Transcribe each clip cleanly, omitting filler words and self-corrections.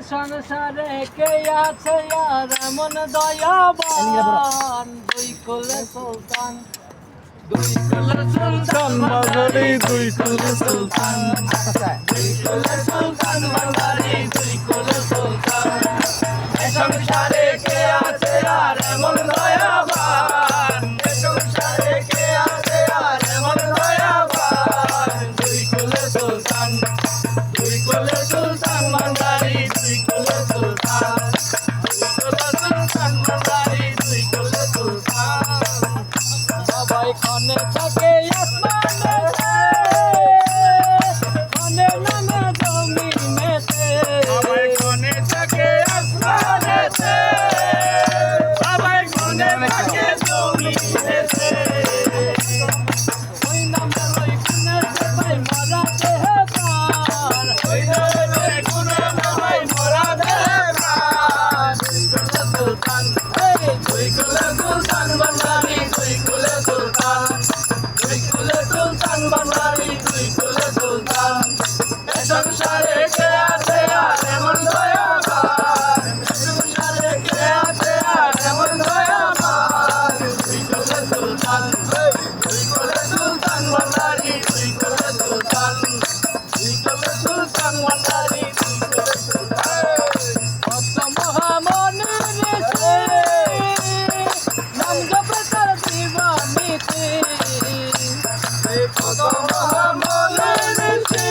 সংসারে কে আছে আর এমন দয়াবান দুই কুলে সুলতান বাজারে দুই কুলে সুলতান দুই কুলে সুলতান বাজারে দুই কুলে সুলতান এ সংসারে কে আছে আর এমন দয়াবান এ সংসারে কে আছে আর এমন দয়াবান দুই কুলে সুলতান বাজারে দুই কুলে সুলতান বাজারে দুই কুলে সুলতান সবাই ক্ষণে থাকে আসমানেতে ক্ষণে নামে জমিনেতে সবাই কোণে থাকে আসমানেতে সবাই ক্ষণে থাকে জমিনেতে ওই নামে ওই গুণেতে ভাই মরা দেহে প্রাণ ওই নামে কোণে ভাই মরা দেহে প্রাণ সুলতান দুই কুলে সুলতান বাজারে দুই কুলে সুলতান দুই কুলে সুলতান বাজারে দুই কুলে সুলতান এ সংসারে কে আছে আর এমন দয়াবান এ সংসারে কে আছে আর এমন দয়াবান দুই কুলে সুলতান বাজারে দুই কুলে সুলতান দুই কুলে সুলতান বাজারে দুই কুলে সুলতান কত মহামনির সে নাম জপে তার জীবনীতে কত মহামনির সে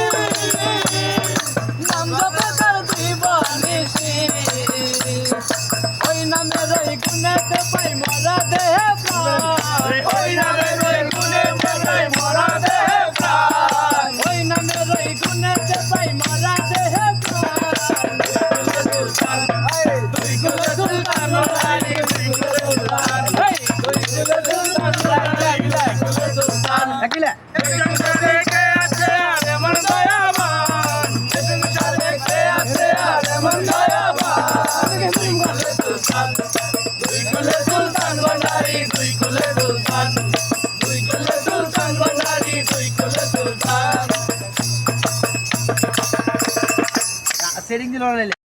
নাম জপে তার জীবনীতে ওই নামের ওই গুণেতে পাই মরা দেহে প্রাণ ওই নামের ওই গুণেতে পাই মরা দেহে প্রাণ ওই নামের ওই গুণেতে পাই মরা দেহে প্রাণ দুই কুলে সুলতান বাজারে দুই কুলে সুলতান দুই কুলে সুলতান বাজারে দুই কুলে সুলতান থাকিলে এ সংসারে কে আছে আর এমন দয়াবান এ সংসারে কে আছে আর এমন দয়াবান দুই কুলে সুলতান বাজারে দুই কুলে সুলতান দুই কুলে সুলতান বাজারে দুই কুলে সুলতান সেটিং দিল না